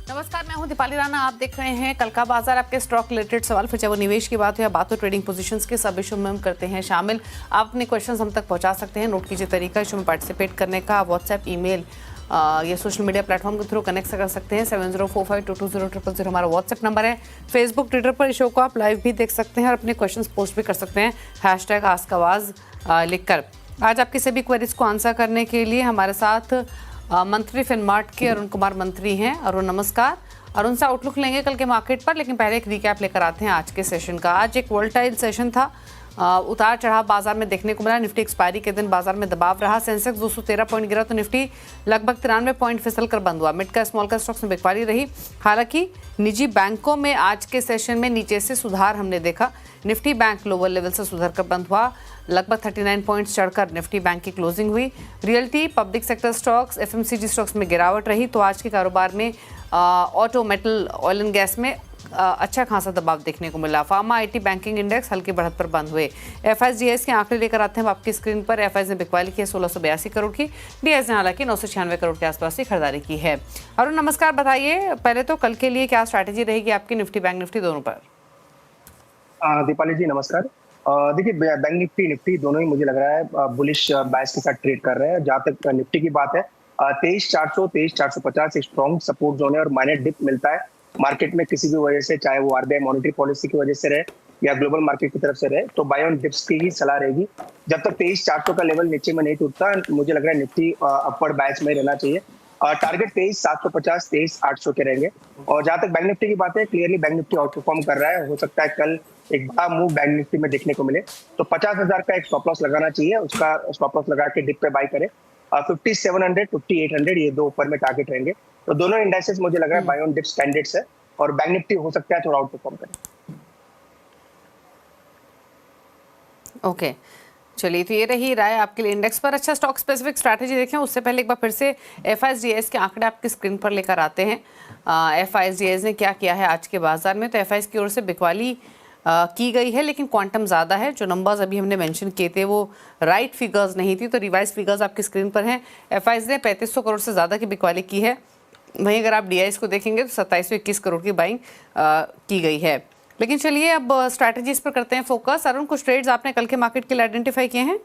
नमस्कार, मैं हूं दीपाली राणा। आप देख रहे हैं कल का बाजार। आपके स्टॉक रिलेटेड सवाल, फिर चाहे वो निवेश की बात हो या बात हो ट्रेडिंग पोजीशंस के, सब इशू में हम करते हैं शामिल। आप अपने क्वेश्चंस हम तक पहुंचा सकते हैं। नोट कीजिए तरीका इशू में पार्टिसिपेट करने का। व्हाट्सएप, ईमेल या सोशल मीडिया प्लेटफॉर्म के थ्रू कनेक्ट कर सकते हैं। 7045220000 हमारा व्हाट्सएप नंबर है। फेसबुक, ट्विटर पर इस शो को आप लाइव भी देख सकते हैं और अपने क्वेश्चन पोस्ट भी कर सकते हैं #आस्कआवाज लिखकर। आज आपकी सभी क्वेरीज को आंसर करने के लिए हमारे साथ मंत्री फिनमार्ट के अरुण कुमार मंत्री हैं। अरुण नमस्कार। अरुण से आउटलुक लेंगे कल के मार्केट पर, लेकिन पहले एक रिकैप लेकर आते हैं आज के सेशन का। आज एक वोलेटाइल सेशन था। उतार चढ़ाव बाजार में देखने को मिला। निफ्टी एक्सपायरी के दिन बाजार में दबाव रहा। सेंसेक्स 213 पॉइंट गिरा तो निफ्टी लगभग 93 पॉइंट फिसल कर बंद हुआ। मिड का स्मॉल का स्टॉक्स में बिकवाली रही। हालांकि निजी बैंकों में आज के सेशन में नीचे से सुधार हमने देखा। निफ्टी बैंक लोअर लेवल से सुधर कर बंद हुआ। लगभग 39 पॉइंट्स चढ़कर निफ्टी बैंक की क्लोजिंग हुई। Realty, public sector stocks, FMCG stocks में गिरावट रही। तो आज के कारोबार में auto, metal, oil and gas में अच्छा खासा दबाव देखने को मिला। फार्मा, आईटी, बैंकिंग इंडेक्स हल्की बढ़त पर बंद हुए। एफआईजीएस के आंकड़े लेकर आते हैं आपकी स्क्रीन पर। एफआईज ने बिकवाली की है 1682 करोड़ की। डीएस ने हालांकि 996 करोड़ के आसपास की खरीदारी की है। अरुण नमस्कार, बताइए पहले तो कल के लिए क्या स्ट्रैटेजी रहेगी आपकी निफ्टी, बैंक निफ्टी दोनों पर? दीपाली जी नमस्कार। देखिए, बैंक निफ्टी दोनों ही मुझे लग रहा है बुलिश बायस के साथ ट्रेड कर रहे हैं। जहां तक निफ्टी की बात है, 23,400 23,450 एक स्ट्रॉन्ग सपोर्ट जोन है और माइनर डिप मिलता है मार्केट में किसी भी वजह से, चाहे वो आरबीआई मॉनेटरी पॉलिसी की वजह से रहे या ग्लोबल मार्केट की तरफ से रहे, तो बाय ऑन डिप्स की ही सलाह रहेगी। जब तक 23,400 का लेवल नीचे में नहीं टूटता, मुझे लग रहा है निफ्टी अपवर्ड बायस में रहना चाहिए। टारगेट 23,750 23,800 के रहेंगे। और जहां तक बैंक निफ्टी की बात है, clearly bank Nifty out perform कर रहा है। हो सकता है कल एक बड़ा मूव बैंक निफ्टी में देखने को मिले, तो 50,000 का एक स्टॉप लॉस लगाना चाहिए। उसका स्टॉप लॉस लगा के डिप पे बाय करें। 5700 5800 ये दो ऊपर में टारगेट रहेंगे। तो दोनों इंडाइसेस मुझे लग रहा है बाय ऑन डिप्स कैंडिडेट्स है और बैंक निफ्टी हो सकता है थोड़ा आउट परफॉर्म करे। ओके, चलिए, तो ये रही राय आपके लिए इंडेक्स पर। अच्छा, स्टॉक स्पेसिफिक स्ट्रैटेजी देखें उससे पहले एक बार फिर से एफआईजीएस के आंकड़े आपकी स्क्रीन पर लेकर आते हैं। एफआईजीएस ने क्या किया है आज के बाजार में? तो एफआईज की ओर से बिकवाली की गई है, लेकिन क्वांटम ज़्यादा है। जो नंबर्स अभी हमने मेंशन किए थे वो राइट फिगर्स नहीं थी, तो रिवाइज फिगर्स आपकी स्क्रीन पर हैं। एफआईज ने 3500 करोड़ से ज़्यादा की बिकवाली की है। वहीं अगर आप डीआईज को देखेंगे तो 2721 करोड़ की बाइंग की गई है। लेकिन चलिए अब स्ट्रैटेजीज पर करते हैं फोकस। अरुण, कुछ ट्रेड्स आपने कल के मार्केट के लिए आइडेंटिफाई किए हैं?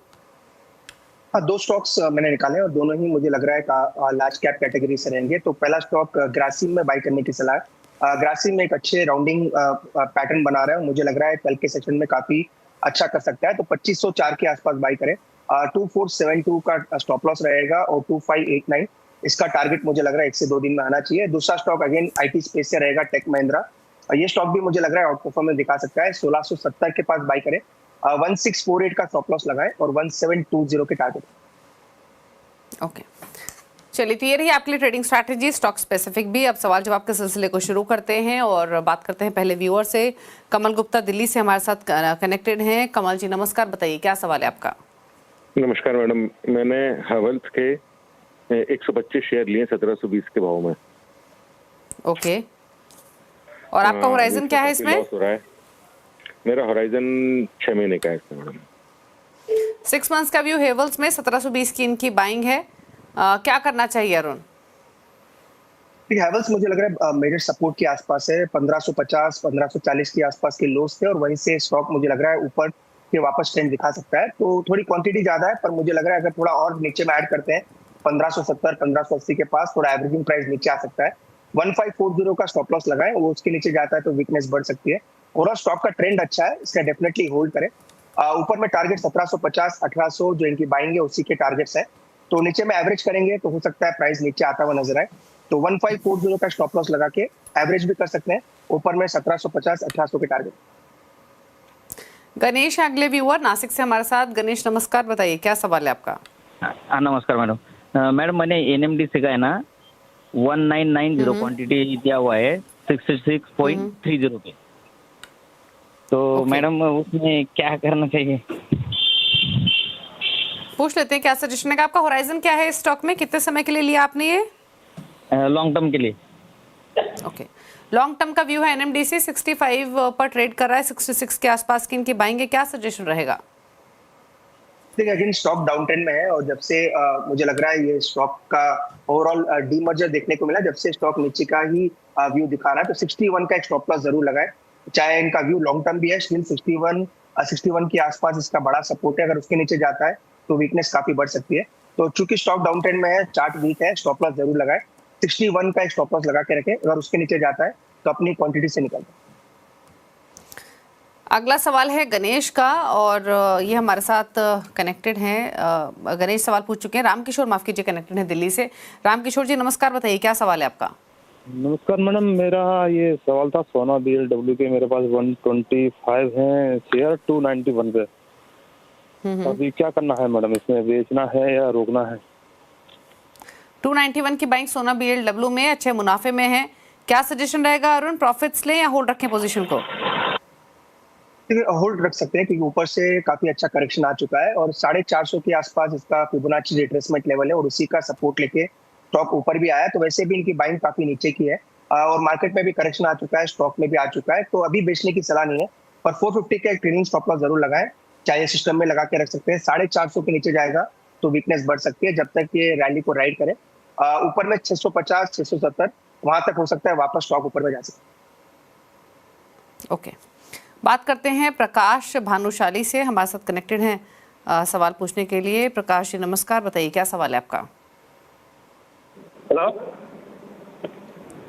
हाँ, दो स्टॉक्स मैंने निकाले और दोनों ही मुझे लग रहा है लार्ज कैप कैटेगरी से रहेंगे। तो पहला स्टॉक ग्रासिम में बाई करने की सलाह है। ग्रासिम में एक अच्छे राउंडिंग पैटर्न बना रहा है। मुझे लग रहा है कल के सेशन में काफी अच्छा कर सकता है, तो 2504 के आसपास बाई करें। 2472 का स्टॉप लॉस रहेगा और 2589 इसका टारगेट मुझे लग रहा है 1 से 2 दिन में आना चाहिए। दूसरा स्टॉक अगेन आईटी स्पेस से रहेगा, टेक महिंद्रा। ये स्टॉक भी मुझे लग रहा है आउट परफॉर्मेंस दिखा सकता है। 1670 के पास बाई करें। 1648 का स्टॉप लॉस लगाए और 1720 के टारगेट। ओके, चलिए, तो ये रही आपके लिए ट्रेडिंग स्ट्रैटेजी, स्टॉक स्पेसिफिक भी। अब सवाल जवाब के सिलसिले को शुरू करते हैं और बात करते हैं पहले व्यूअर से। कमल गुप्ता दिल्ली से हमारे साथ कनेक्टेड हैं। कमल जी नमस्कार, बताइए क्या सवाल है आपका? नमस्कार मैडम, मैंने हैवेल्स के 125 शेयर लिए 1720 के भाव में। ओके, और आपका होराइजन क्या है इसमें? लॉस हो रहा है। मेरा होराइजन 6 महीने का है इसमें मैडम। 6 मंथ्स का व्यू हेवल्स में 1720 की इनकी बाइंग है। क्या करना चाहिए अरुण? हैवेल्स मुझे लग रहा है मेजर सपोर्ट के आसपास है। 1550 1540 के आसपास के लोस थे और वहीं से स्टॉक मुझे लग रहा है ऊपर के वापस ट्रेंड दिखा सकता है। तो थोड़ी क्वांटिटी ज्यादा है, पर मुझे लग रहा है अगर थोड़ा और नीचे में ऐड करते हैं 1570 1580 के पास, थोड़ा एवरेजिंग प्राइस नीचे आ सकता है। 1540 का स्टॉप लॉस लगाएं, वो उसके नीचे जाता है तो वीकनेस बढ़ सकती है। और स्टॉक का ट्रेंड अच्छा है, इसका डेफिनेटली होल्ड करें। ऊपर में टारगेट 1750 1800 जो इनकी बाइंग है उसी के टारगेट्स है। तो नीचे में एवरेज करेंगे तो हो सकता है प्राइस नीचे आता हुआ नजर आए। तो 1540 का स्टॉप लॉस लगा के एवरेज भी कर सकते हैं। ऊपर में 1750 1800 के टारगेट। गणेश अगले व्यूअर नासिक से हमारे साथ। गणेश नमस्कार, बताइए क्या सवाल है आपका? नमस्कार मैडम। मैडम मैंने एनएमडीसी का है ना 1990 क्वांटिटी दिया हुआ है 66.30 पे। तो मैडम उसमें क्या करना चाहिए? पूछ लेते हैं क्या सजेशन है। आपका होराइजन क्या है इस स्टॉक में? कितने समय के लिए लिया आपने ये? लॉन्ग टर्म के लिए। ओके, लॉन्ग टर्म का व्यू है। एनएमडीसी 65 पर ट्रेड कर रहा है, 66 के आसपास की इनकी बाइंग है। क्या सजेशन रहेगा? देखिए अगेन स्टॉक डाउन ट्रेंड में है और जब से मुझे लग रहा है ये स्टॉक का ओवरऑल डीमर्जर देखने को मिला, जब से स्टॉक नीचे का ही व्यू दिखा रहा है, तो 61 का एक स्टॉप लॉस जरूर लगाए। चाहे इनका व्यू लॉन्ग टर्म भी है, स्टिल 61 के आसपास इसका बड़ा सपोर्ट है। अगर उसके नीचे जाता है तो वीकनेस काफी बढ़ सकती है। तो चूंकि स्टॉक डाउन ट्रेंड में है, चार्ट वीक है, स्टॉप लॉस जरूर लगाए। 61 का एक स्टॉप लॉस लगा के रखें, अगर उसके नीचे जाता है तो अपनी क्वांटिटी से निकल जाए। अगला सवाल है गणेश का और ये हमारे साथ कनेक्टेड हैं। गणेश सवाल पूछ चुके हैं। रामकिशोर माफ कीजिए कनेक्टेड हैं दिल्ली से। रामकिशोर जी नमस्कार, बताइए क्या सवाल है आपका? नमस्कार मैडम, मेरा ये सवाल था सोना BLW के मेरे पास 125 है शेयर 291 पे। अभी क्या करना है मैडम, इसमें बेचना है या रोकना है? 291 की बाइंग सोना BLW में अच्छे मुनाफे में है, क्या सजेशन रहेगा अरुण? प्रॉफिट्स लें या होल्ड रखें पोजीशन को? होल्ड रख सकते हैं क्योंकि ऊपर से काफी अच्छा करेक्शन आ चुका है और 450 के आसपास इसका फिबोनाची रिट्रेसमेंट लेवल है और उसी का सपोर्ट लेके स्टॉक ऊपर भी आया। तो वैसे भी इनकी बाइंग काफी नीचे की है और मार्केट में भी करेक्शन आ चुका है, स्टॉक में भी आ चुका है, तो अभी बेचने की सलाह नहीं है। पर 450 का एक ट्रेडिंग स्टॉप लॉस जरूर लगाएं, चाहे सिस्टम में लगा के रख सकते हैं। 450 के नीचे जाएगा तो वीकनेस बढ़ सकती है, जब तक ये रैली को राइड करे। ऊपर में 650 670 वहां तक हो सकता है वापस स्टॉक ऊपर में जा सकता है। ओके, बात करते हैं प्रकाश भानुशाली से, हमारे साथ कनेक्टेड हैं सवाल पूछने के लिए। प्रकाश जी नमस्कार, बताइए क्या सवाल है आपका? हेलो,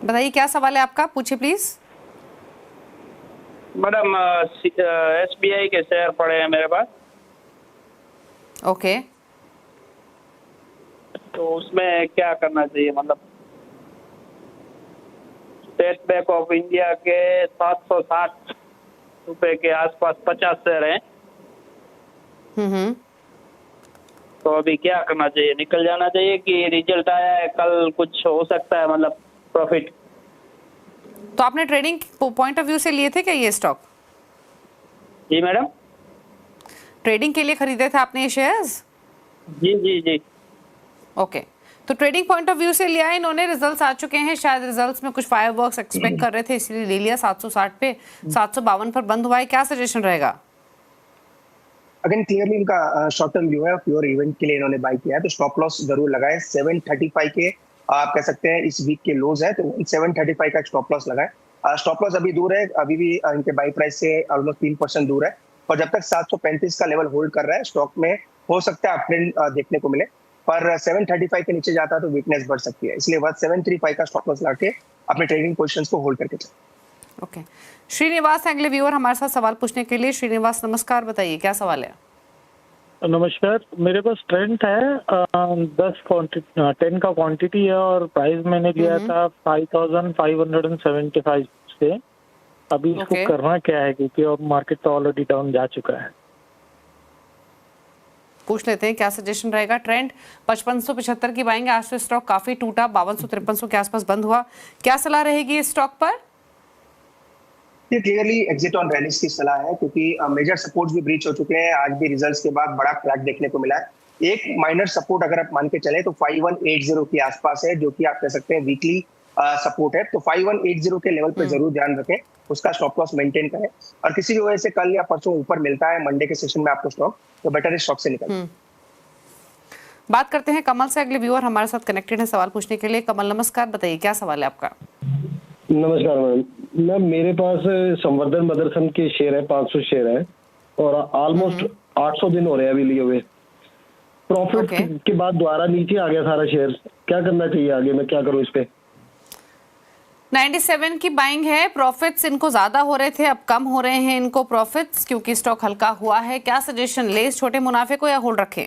बताइए क्या सवाल है आपका, पूछिए प्लीज। मैडम SBI के शेयर पड़े हैं मेरे पास, ओके, तो उसमें क्या करना चाहिए? मतलब स्टेट बैंक ऑफ इंडिया के 760 रुपए के आसपास 50 शेयर हैं, तो अभी क्या करना चाहिए? निकल जाना चाहिए कि रिजल्ट आया है कल कुछ हो सकता है, मतलब प्रॉफिट? तो आपने ट्रेडिंग पॉइंट ऑफ व्यू से लिए थे क्या ये स्टॉक? जी मैडम, ट्रेडिंग के लिए खरीदे थे आपने ये शेयर्स? जी जी जी। ओके, तो ट्रेडिंग पॉइंट ऑफ व्यू से लिया है इन्होंने, रिजल्ट्स आ चुके हैं, शायद रिजल्ट्स में कुछ फायरवर्क्स एक्सपेक्ट कर रहे थे इसलिए ले लिया। 760 पे 752 पर बंद हुआ है, क्या सजेशन रहेगा? अगेन क्लियरली इनका शॉर्ट टर्म व्यू है, प्योर इवेंट के लिए इन्होंने बाय किया है, तो स्टॉप लॉस जरूर लगाए। 735 के आप कह सकते हैं इस वीक के लोज है, तो 735 का स्टॉप लॉस लगाए। स्टॉप लॉस अभी दूर है, अभी भी इनके बाई प्राइस से ऑलमोस्ट 3% दूर है, और जब तक 735 का लेवल होल्ड कर रहा है स्टॉक में हो सकता है अपट्रेंड देखने को मिले, पर 735 के नीचे जाता है तो वीकनेस बढ़ सकती है, इसलिए 735 का स्टॉप लॉस लाके अपने ट्रेडिंग पोजीशंस को होल्ड करके चलें। ओके, श्रीनिवास अगले व्यूअर हमारे साथ सवाल पूछने के लिए। श्रीनिवास नमस्कार, बताइए क्या सवाल है? नमस्कार, मेरे पास ट्रेंड है 10 का क्वांटिटी है और प्राइस मैंने लिया था 5575 से। अभी इसको Okay. करना क्या है, क्योंकि अब मार्केट तो ऑलरेडी डाउन जा चुका है। पूछ लेते हैं क्या सजेशन रहेगा। ट्रेंड 5575 की बाइंग, आज से स्टॉक काफी टूटा, 5200-5300 के आसपास बंद हुआ, क्या सलाह रहेगी इस स्टॉक पर? ये क्लियरली एग्जिट ऑन रैलीज की सलाह है, क्योंकि मेजर सपोर्ट्स भी ब्रीच हो चुके हैं। आज भी रिजल्ट्स के बाद बड़ा क्रैक देखने को मिला है। एक माइनर सपोर्ट अगर आप मान के चले तो 5180 के आसपास है, जो कि आप कह सकते हैं वीकली सपोर्ट है। तो 5180 के लेवल पे जरूर ध्यान रखें, उसका स्टॉप लॉस मेंटेन करें, और किसी भी वजह से कल या परसों ऊपर मिलता है मंडे के सेशन में आपको स्टॉक, तो बेटर है स्टॉक से निकल। बात करते हैं कमल से, अगले व्यूअर हमारे साथ कनेक्टेड है सवाल पूछने के लिए। कमल नमस्कार, बताइए क्या सवाल है आपका? नमस्कार मैम, मेरे पास संवर्धन मदरसन के शेयर है, 500 शेयर है और ऑलमोस्ट 800 दिन हो रहे हैं अभी लिए हुए। प्रॉफिट के बाद दोबारा नीचे आ गया सारा शेयर, क्या करना चाहिए आगे, मैं क्या करूं इस पे? 97 की बाइंग है, प्रॉफिट्स इनको ज्यादा हो रहे थे, अब कम हो रहे हैं इनको प्रॉफिट्स क्योंकि स्टॉक हल्का हुआ है। क्या सजेशन ले इस छोटे मुनाफे को या होल्ड रखें?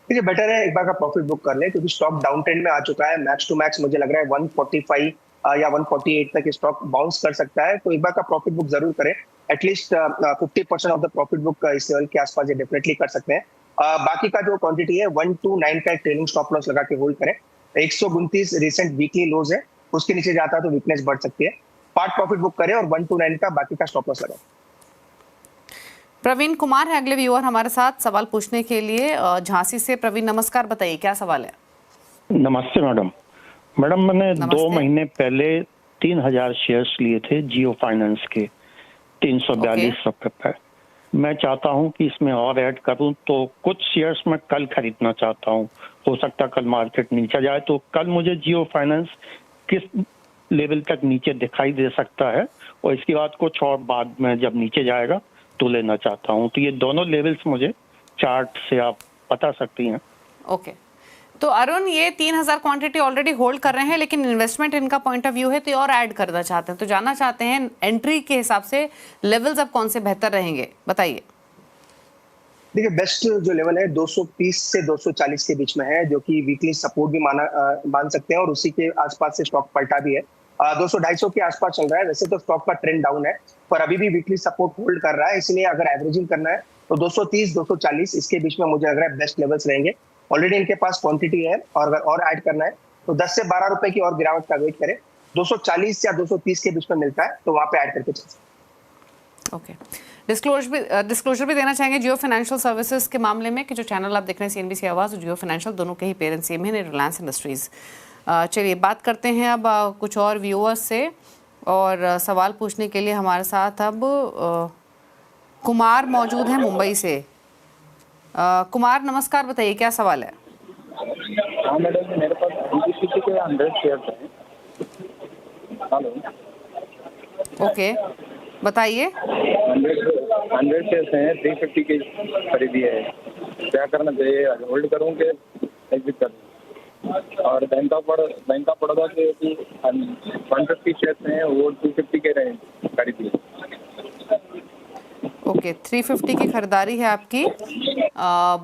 देखिए बेटर है एक बार का प्रॉफिट बुक कर ले, क्योंकि स्टॉक डाउन ट्रेंड में आ चुका है। मैक्स टू मैक्स मुझे लग रहा है 145 या 148 तक स्टॉक बाउंस कर सकता है, तो एक बार का प्रॉफिट बुक जरूर करें। At least 50% of the profit book इस लेवल के आसपास ये डेफिनेटली कर सकते हैं। बाकी का जो क्वांटिटी है 129 का एक ट्रेलिंग स्टॉप लॉस लगा के होल्ड करें। 129 रिसेंट वीकली लोज है, उसके नीचे जाता है तो वीकनेस बढ़ सकती है। पार्ट प्रॉफिट बुक करें और 129 का बाकी का स्टॉप लॉस लगाए। प्रवीण कुमार है अगले व्यूअर हमारे साथ सवाल पूछने के लिए, झांसी से। प्रवीण नमस्कार, बताइए क्या सवाल है? नमस्ते मैडम। मैडम मैंने 2 महीने पहले 3000 शेयर्स लिए थे जियो फाइनेंस के 342 रुपए पर। मैं चाहता हूं कि इसमें और ऐड करूं, तो कुछ शेयर्स मैं कल खरीदना चाहता हूं। हो सकता है कल मार्केट नीचे जाए, तो कल मुझे जियो फाइनेंस किस लेवल तक नीचे दिखाई दे सकता है, और इसके बाद कुछ और बाद में जब नीचे जाएगा तो लेना चाहता हूं। तो ये दोनों लेवल्स मुझे चार्ट से आप बता सकती हैं। ओके, तो अरुण, ये 3000 क्वांटिटी ऑलरेडी होल्ड कर रहे हैं, लेकिन इन्वेस्टमेंट इनका पॉइंट ऑफ व्यू है तो और ऐड करना चाहते हैं, तो जानना चाहते हैं एंट्री के हिसाब से लेवल्स अब कौन से बेहतर रहेंगे, बताइए। देखिए, बेस्ट जो लेवल है 230 से 240 के बीच में है, जो कि वीकली सपोर्ट भी मान सकते हैं, और उसी के आसपास से स्टॉक पलटा भी है। 200-250 के आसपास चल रहा है। वैसे तो स्टॉक का ट्रेंड डाउन है, पर अभी भी वीकली सपोर्ट होल्ड कर रहा है, इसलिए अगर एवरेजिंग करना है तो 230-240 इसके बीच में मुझे लग रहा है बेस्ट लेवल्स रहेंगे। ऑलरेडी इनके पास क्वांटिटी है, और अगर और ऐड करना है तो 10 से 12 रुपए की और गिरावट का वेट करें। 240 या 230 के बीच में मिलता है तो वहां पे ऐड करके चल सकते। ओके, डिस्क्लोजर भी देना चाहेंगे जियो फाइनेंशियल सर्विसेज के मामले में कि जो चैनल आप देख रहे हैं सीएनबीसी आवाज़ और जियो फाइनेंशियल दोनों के ही पेरेंट सेम है, रिलायंस इंडस्ट्रीज। चलिए बात करते हैं अब कुछ और व्यूअर्स से, और सवाल पूछने के लिए हमारे साथ अब कुमार मौजूद हैं मुंबई से। कुमार नमस्कार, बताइए क्या सवाल है। हाँ मैडम, मेरे पास बीटीसीटी के 100 शेयर्स हैं। हेलो, ओके बताइए। 100 शेयर्स हैं, 350 के खरीदी है, क्या करना चाहिए? होल्ड करूँ कि एग्जिट करूँ? और बैंक ऑफ बड़ौदा के 150 शेयर्स हैं, वो 250 के रहे खरीदी है। ओके, 350 की खरीदारी है आपकी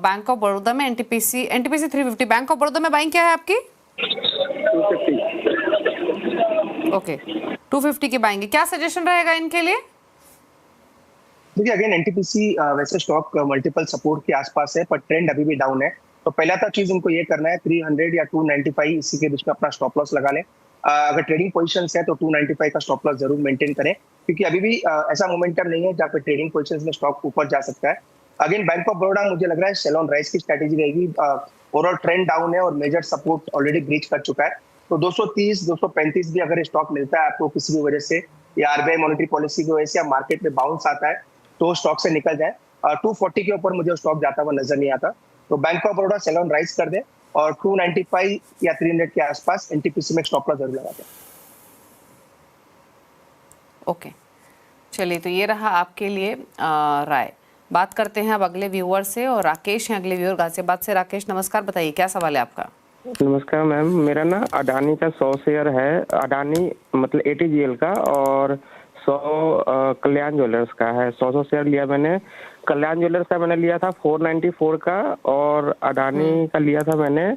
बैंक ऑफ बड़ौदा में। एनटीपीसी 350, बैंक ऑफ बड़ौदा में बाइंग क्या है आपकी? 250। ओके, 250 की बाइंग। क्या सजेशन रहेगा इनके लिए? देखिए, अगेन एनटीपीसी वैसे स्टॉक मल्टीपल सपोर्ट के आसपास है, पर ट्रेंड अभी भी डाउन है। तो पहला तो चीज इनको ये करना है 300 या 295 इसी के बीच में अपना स्टॉप लॉस लगा लें। अगर ट्रेडिंग पोजीशंस है तो 295 का स्टॉप लॉस जरूर मेंटेन करें, क्योंकि अभी भी ऐसा मोमेंटम नहीं है जहाँ पे ट्रेडिंग पोजीशंस में स्टॉक ऊपर जा सकता है। अगेन बैंक ऑफ बड़ौदा मुझे लग रहा है सेल ऑन राइज की स्ट्रेटेजी रहेगी। ओवरऑल ट्रेंड डाउन है और मेजर सपोर्ट ऑलरेडी ब्रीच कर चुका है। तो 230-235 भी अगर स्टॉक मिलता है आपको किसी भी वजह से, या आरबीआई मॉनेटरी पॉलिसी की वजह से, या मार्केट में बाउंस आता है, तो स्टॉक से निकल जाए। 240 के ऊपर मुझे स्टॉक जाता हुआ नजर नहीं आता, तो Bank of Baroda sell on rise कर दे, और 295 या 300 के आसपास एनटीपीसी में स्टॉप लॉस जरूर लगा दें। ओके, चलिए तो ये रहा आपके लिए राय। बात करते हैं अब अगले व्यूअर से, और राकेश हैं अगले व्यूअर गाजियाबाद से। राकेश नमस्कार, बताइए क्या सवाल है आपका। नमस्कार मैम, मेरा ना अडानी का 100 शेयर है, अडानी मतलब ATGL का, और 100 कल्याण ज्वेलर्स का है। 100 शेयर लिया मैंने। कल्याण ज्वेलर्स का मैंने लिया था 494 का, और अडानी का लिया था मैंने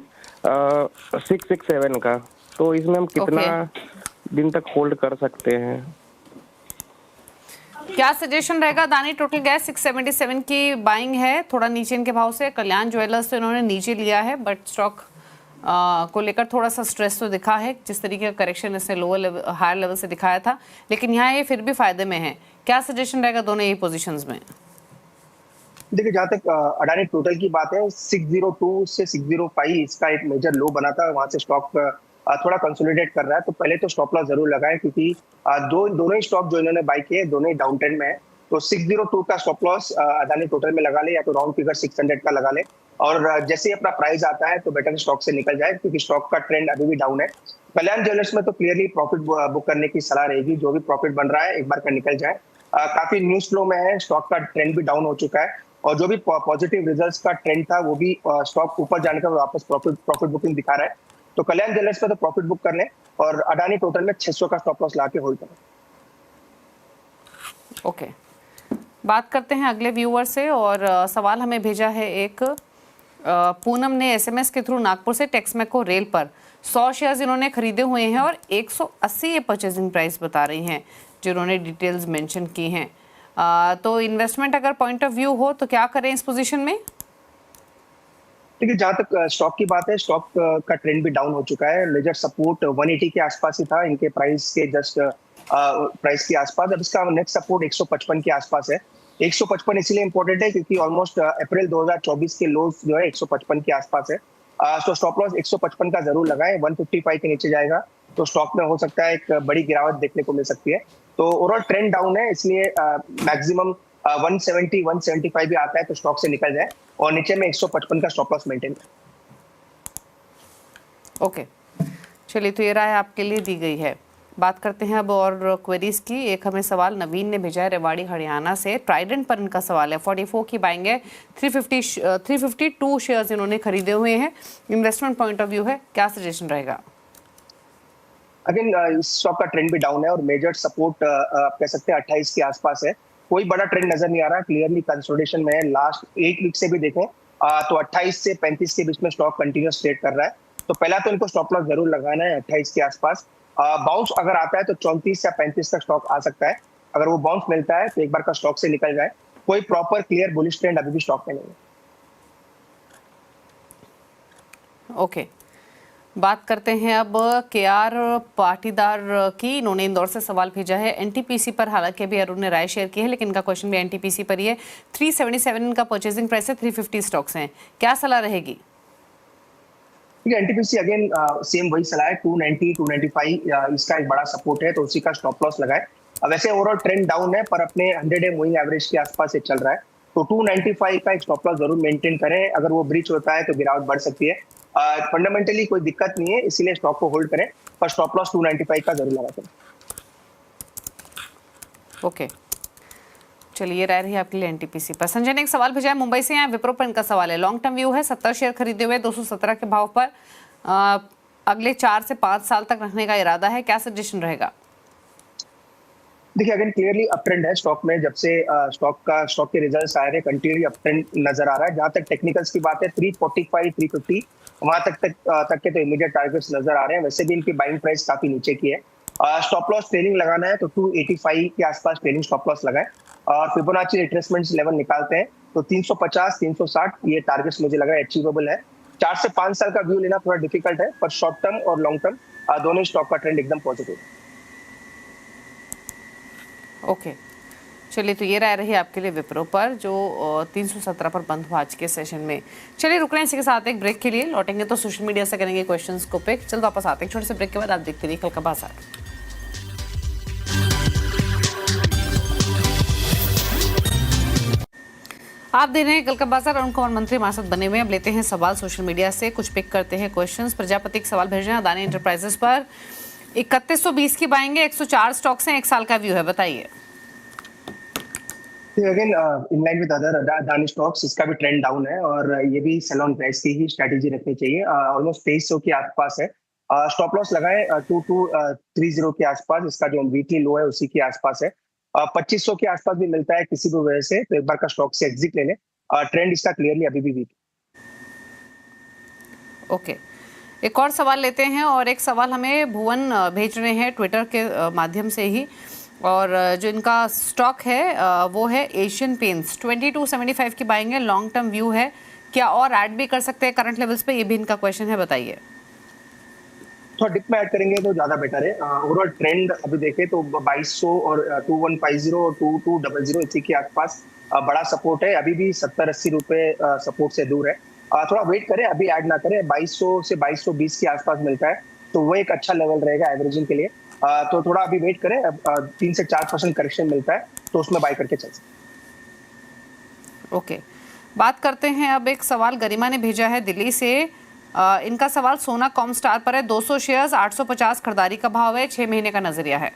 667 का। तो इसमें हम कितना दिन तक होल्ड कर सकते हैं? क्या सजेशन रहेगा? अडानी टोटल गैस 677 की बाइंग है, थोड़ा नीचे इनके भाव से। कल्याण ज्वेलर्स तो इन्होंने नीचे लिया है, बट स्टॉक को लेकर थोड़ा सा स्ट्रेस तो दिखा है, जिस तरीके का करेक्शन इसने लोअर लेवल हायर लेवल से दिखाया था, लेकिन यहाँ ये फिर भी फायदे में है। क्या सजेशन रहेगा दोनों ही पोजीशंस में? देखिए, जहाँ तक अडानी टोटल की बात है, 602 से 605 इसका एक मेजर लो बना था, वहां से स्टॉक थोड़ा कंसोलिडेट कर रहा है। तो पहले तो स्टॉप लॉस जरूर लगाएं, क्योंकि दोनों ही स्टॉक जो इन्होंने बाई किए दोनों ही डाउन ट्रेंड में है। तो 602 का स्टॉप लॉस अडानी टोटल में लगा ले, या तो राउंड फिगर 600 का लगा ले, और जैसे ही अपना प्राइस आता है तो बेटर स्टॉक से निकल जाए, क्योंकि स्टॉक का ट्रेंड अभी भी डाउन है। कल्याण ज्वेलर्स में तो क्लियरली प्रॉफिट बुक करने की सलाह रहेगी। जो भी प्रॉफिट बन रहा है एक बार का निकल जाए। काफी न्यूज फ्लो में है, स्टॉक का ट्रेंड भी डाउन हो चुका है, और जो भी पॉजिटिव रिजल्ट्स का ट्रेंड था वो भी स्टॉक ऊपर जाने का वापस प्रॉफिट बुकिंग दिखा रहा है। तो कल्याण ज्वेलर्स पे तो प्रॉफिट बुक कर लें, और अडानी टोटल में 600 का स्टॉप लॉस ला के होल्ड करें। ओके, बात करते हैं अगले व्यूअर से, और सवाल हमें भेजा है एक पूनम ने SMS के थ्रू नागपुर से। टेक्समैको रेल पर 100 शेयर्स इन्होंने खरीदे हुए हैं, और 180 ये परचेजिंग प्राइस बता रही हैं, जिन्होंने डिटेल्स मेंशन की हैं। तो इन्वेस्टमेंट अगर पॉइंट ऑफ व्यू हो तो क्या करें इस पोजीशन में? देखिए, जहाँ तक स्टॉक की बात है, स्टॉक का ट्रेंड भी डाउन हो चुका है। मेजर सपोर्ट 180 के आसपास ही था, इनके प्राइस के जस्ट प्राइस के आसपास। अब इसका नेक्स्ट सपोर्ट 155 के आसपास है। 155 इसलिए इंपॉर्टेंट है क्योंकि ऑलमोस्ट अप्रैल 2024 के लोज जो है 155 के आसपास है। तो स्टॉप लॉस 155 का जरूर लगाएं। 155 के नीचे जाएगा तो स्टॉक में हो सकता है एक बड़ी गिरावट देखने को मिल सकती है। तो ओवरऑल ट्रेंड डाउन है, इसलिए मैक्सिमम 170 175 भी आता है तो स्टॉक से निकल जाए और नीचे में 155 का स्टॉप लॉस मेंटेन। ओके, चलिए तो ये राय आपके लिए दी गई है। बात करते हैं अब और क्वेरीज की। एक हमें सवाल नवीन ने भेजा है रेवाड़ी हरियाणा से। ट्राइडेंट पर इनका सवाल है, 44 की बाइंग है, 352 शेयर्स इन्होंने खरीदे हुए हैं। इन्वेस्टमेंट पॉइंट ऑफ व्यू है, क्या सजेशन रहेगा? अगेन इस स्टॉक का ट्रेंड भी डाउन है और मेजर सपोर्ट आप कह सकते हैं 28 के आसपास है। कोई बड़ा ट्रेंड नजर नहीं आ रहा, क्लियरली कंसोलिडेशन में है। लास्ट 1 वीक से भी देखें तो 28 से 35 के बीच में स्टॉक कंटिन्यूस ट्रेड कर रहा है। तो पहला तो इनको स्टॉप लॉस जरूर लगाना है 28 के आसपास। बाउंस अगर आता है तो 34 या 35 तक स्टॉक आ सकता है। अगर वो बाउंस मिलता है तो एक बार का स्टॉक से निकल जाए। कोई प्रॉपर क्लियर बुलिश ट्रेंड अभी भी स्टॉक में नहीं है। ओके, बात करते हैं अब KR पाटीदार की। इन्होंने इंदौर से सवाल भेजा है एनटीपीसी पर। हालांकि अभी अरुण ने राय शेयर की है, लेकिन इनका क्वेश्चन भी एनटीपीसी पर ही है। 377 इनका परचेजिंग प्राइस है, 350 स्टॉक्स हैं, क्या सलाह रहेगी? एनटीपीसी अगेन सेम वही सलाह है, 290 295 इसका एक बड़ा सपोर्ट है तो उसी का स्टॉप लॉस लगाए। वैसे ओवरऑल ट्रेंड डाउन है पर अपने 100 डे मूविंग एवरेज के आसपास से चल रहा है तो 295 का एक स्टॉप लॉस जरूर मेंटेन करें। अगर वो ब्रीच होता है तो गिरावट बढ़ सकती है। फंडामेंटली कोई दिक्कत नहीं है, इसीलिए स्टॉक को होल्ड करें, पर स्टॉप लॉस 295 का जरूर लगा करें। ओके, चलिए राय रही आपके लिए एनटीपीसी पर। संजय ने एक सवाल भेजा है मुंबई से। यहाँ विप्रो पर इनका सवाल है, लॉन्ग टर्म व्यू है, 70 शेयर खरीदे हुए 217 के भाव पर, अगले 4 से 5 साल तक रखने का इरादा है, क्या सजेशन रहेगा? देखिए अगेन क्लियरली अप ट्रेंड है स्टॉक में। जब से स्टॉक के रिजल्ट्स आए हैं कंटिन्यू अप ट्रेंड नजर आ रहा है। जहां तक टेक्निकल्स की बात है 345 350 वहां तक के तो इमीडिएट टारगेट्स नजर आ रहे हैं। वैसे भी इनकी बाइंग प्राइस काफी नीचे की है। स्टॉप लॉस ट्रेलिंग लगाना है तो 285 के आसपास ट्रेलिंग स्टॉप लॉस लगाए और फिबोनाची रिट्रेसमेंट लेवल निकालते हैं तो 350 360 ये टारगेट्स मुझे लग रहा है अचीवेबल है। 4 से 5 साल का व्यू लेना थोड़ा डिफिकल्ट है, पर शॉर्ट टर्म और लॉन्ग टर्म दोनों स्टॉक का ट्रेंड एकदम पॉजिटिव है। ओके, चलिए तो ये राय रही आपके लिए विप्रो पर, जो 317 पर बंद हुआ आज के सेशन में। चलिए रुक रहे हैं इसी के साथ एक ब्रेक के लिए। लौटेंगे तो सोशल मीडिया से करेंगे क्वेश्चंस को पिक। चल वापस आते हैं छोटे से ब्रेक के बाद। आप देखते रहिए कल का बाजार। आप दे रहे हैं कल का बाजार। अरुण कुमार मंत्री हमारे साथ बने हुए हैं। अब लेते हैं सवाल सोशल मीडिया से, कुछ पिक करते हैं क्वेश्चंस। प्रजापति सवाल भेज रहे हैं अदानी एंटरप्राइजेस पर 3120 की बाएंगे, 104 स्टॉक्स हैं, 1 साल का व्यू है, बताइए। Again in line with other Adani stocks, इसका भी ट्रेंड डाउन है और ये भी सेल ऑन प्राइस की ही स्ट्रेटेजी रखनी चाहिए। ऑलमोस्ट 2300 के आसपास है। स्टॉप लॉस लगाए 2230 के आसपास। इसका जो वीकली लो है उसी के आसपास है। 2500 के आसपास भी मिलता है किसी भी वजह से तो एक बार का स्टॉक से एग्जिट ले लें। ट्रेंड इसका क्लियरली अभी भी वीक। ओके, एक और सवाल लेते हैं। और एक सवाल हमें भुवन भेज रहे हैं ट्विटर के माध्यम से ही, और जो इनका स्टॉक है वो है एशियन पेंट्स। 2275 की बाइंग है, लॉन्ग टर्म व्यू है, क्या और ऐड भी कर सकते हैं करंट लेवल्स पे? ये भी इनका क्वेश्चन है, बताइए। थोड़ा डिप में ऐड करेंगे तो ज्यादा बेटर है। ओवरऑल ट्रेंड अभी देखें तो 2200 और 2150 और 2200 इसी के आसपास बड़ा सपोर्ट है। अभी भी 70-80 रुपए सपोर्ट से दूर है। थोड़ा वेट करें, अभी ऐड ना करें। 2200 से 2220 के आसपास मिलता है तो वो एक अच्छा लेवल रहेगा एवरेजिंग के लिए। तो थोड़ा अभी वेट करें। 3 से 4% करेक्शन मिलता है तो उसमें बाय करके चल सकते। ओके, बात करते हैं अब। एक सवाल गरिमा ने भेजा है दिल्ली से। इनका सवाल सोना कॉम स्टार पर है, 200 शेयर्स, 850 खरीदारी का भाव है, 6 महीने का नजरिया है।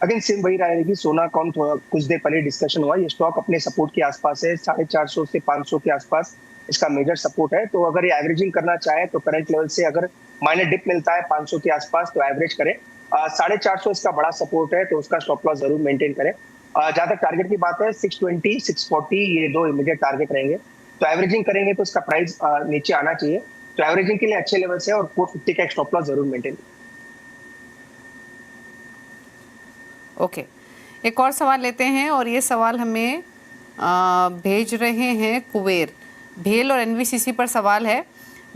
अगेन सेम वही रहा है कि सोना कॉम कुछ देर पहले डिस्कशन हुआ। ये स्टॉक अपने सपोर्ट के आसपास है, 450 से 500 के आसपास इसका मेजर सपोर्ट है। तो अगर ये एवरेजिंग करना चाहे तो करंट लेवल से अगर माइनर डिप मिलता है 500 के आसपास तो एवरेज करें। 450 इसका बड़ा सपोर्ट है तो उसका स्टॉप लॉस जरूर मेंटेन करें। जहां तक टारगेट की बात है 620 640 ये 2 इमीडिएट टारगेट रहेंगे। तो एवरेजिंग करेंगे तो इसका प्राइस नीचे आना चाहिए। तो एवरेजिंग के लिए अच्छे लेवल से और 450 का एक स्टॉप लॉस जरूर मेंटेन। ओके, एक और सवाल लेते हैं। और ये सवाल हमें भेज रहे हैं कुबेर। भेल और एनबीसीसी पर सवाल है।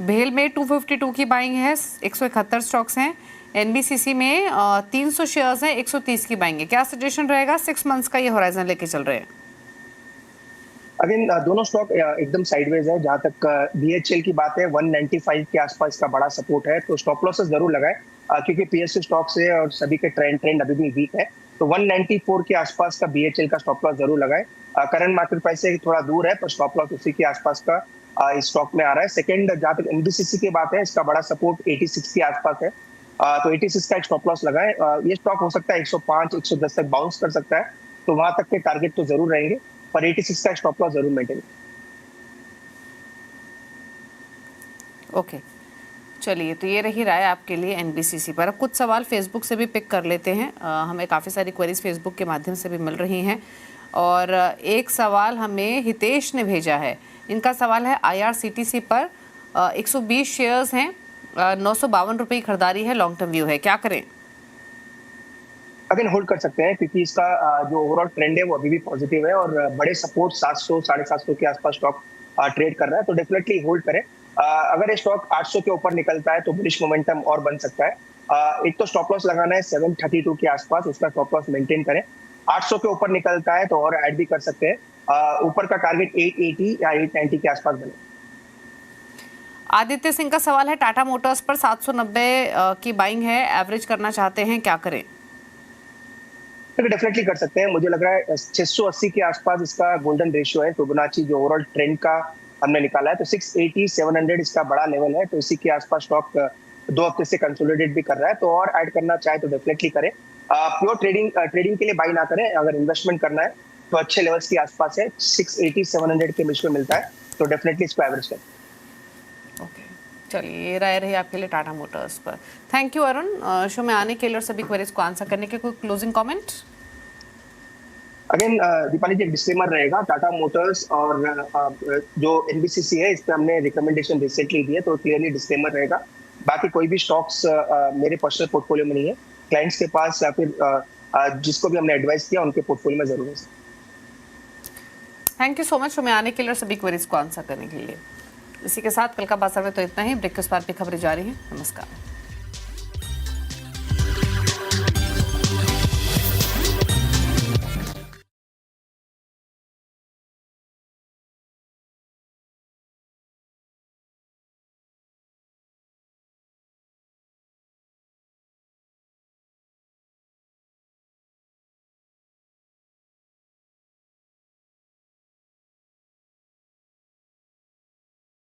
भेल में 252 की बाइंग है, 171 स्टॉक्स हैं। एनबीसीसी में 300 शेयर्स हैं, 130 की बाइंग है, क्या सजेशन रहेगा? 6 मंथ्स का ये होराइजन लेके चल रहे हैं। अगेन दोनों स्टॉक एकदम साइडवेज है। जहां तक बीएचएल की बात है 195 के आसपास का बड़ा सपोर्ट है तो स्टॉप लॉसेस जरूर लगाए क्योंकि पीएसयू स्टॉक्स है और सभी के ट्रेंड अभी भी वीक है। तो 194 के आसपास का BHL का स्टॉप लॉस जरूर लगाए। करंट मार्केट प्राइस से थोड़ा दूर है, पर स्टॉप लॉस उसी के आसपास का इस स्टॉक में आ रहा है। सेकंड, जहां तक NBCC की बात है, इसका बड़ा सपोर्ट 86 के आसपास है, तो 86 का एक स्टॉप लॉस लगाए। ये स्टॉक हो सकता है 105 110 तक बाउंस कर सकता है, तो वहां तक के टारगेट तो जरूर रहेंगे, पर 86 का स्टॉप लॉस जरूर मेंटेन। ओके, चलिए, तो ये रही राय आपके लिए NBCC पर। अब कुछ सवाल फेसबुक से भी पिक कर लेते हैं। हमें काफ़ी सारी क्वेरीज फेसबुक के माध्यम से भी मिल रही हैं, और एक सवाल हमें हितेश ने भेजा है। इनका सवाल है IRCTC पर 120 शेयर्स हैं, 952 रुपये की खरीदारी है, लॉन्ग टर्म व्यू है, क्या करें? अगेन होल्ड कर सकते हैं, क्योंकि इसका जो ओवरऑल ट्रेंड है वो अभी भी पॉजिटिव है, और बड़े सपोर्ट 700 750 के आसपास स्टॉक ट्रेड कर रहा है, तो डेफिनेटली होल्ड करें। अगर ये स्टॉक 800 के ऊपर निकलता है तो बुलिश मोमेंटम और बन सकता है। एक तो स्टॉप लॉस लगाना है 732 के आसपास, उसका स्टॉप लॉस मेंटेन करें। 800 के ऊपर निकलता है तो और ऐड भी कर सकते हैं। ऊपर का टारगेट 880 या 890 के आसपास बने। आदित्य सिंह का सवाल है टाटा मोटर्स पर 790 की बाइंग है, एवरेज करना चाहते हैं, क्या करें? डेफिनेटली कर सकते हैं। मुझे लग रहा है 680 के आसपास इसका गोल्डन रेशियो है, फिबोनाची जो ओवरऑल ट्रेंड का हमने निकाला है, तो 680 700 इसका बड़ा लेवल है, तो इसी के आसपास स्टॉक 2 हफ्ते से कंसोलिडेट भी कर रहा है, तो और ऐड करना चाहे तो डेफिनेटली करें। प्योर ट्रेडिंग के लिए बाई ना करें, अगर इन्वेस्टमेंट करना है तो अच्छे लेवल्स के आसपास है, 680 700 के बीच में मिलता है, तो डेफिनेटली इसको एवरेज करें। ओके, चलिए, ये राय रही आपके लिए टाटा मोटर्स पर। थैंक यू अरुण, शो में आने के लिए और सभी क्वेरीज को आंसर करने के। कोई क्लोजिंग कमेंट? अगेन दीपाली जी, एक डिस्क्लेमर रहेगा, टाटा मोटर्स और जो NBCC है, इस पे हमने रिकमेंडेशन रिसेंटली दी है, तो क्लियरली डिस्क्लेमर रहेगा। बाकी कोई भी स्टॉक्स मेरे पर्सनल पोर्टफोलियो में नहीं है, क्लाइंट्स के पास या फिर जिसको भी हमने एडवाइस किया उनके पोर्टफोलियो में जरूर है। Thank you so much show में आने के लिए और सभी क्वेरीज को आंसर करने के लिए। इसी के साथ कल का बाजार में तो इतना ही। ब्रेक के उस पार भी खबरें जारी हैं। नमस्कार।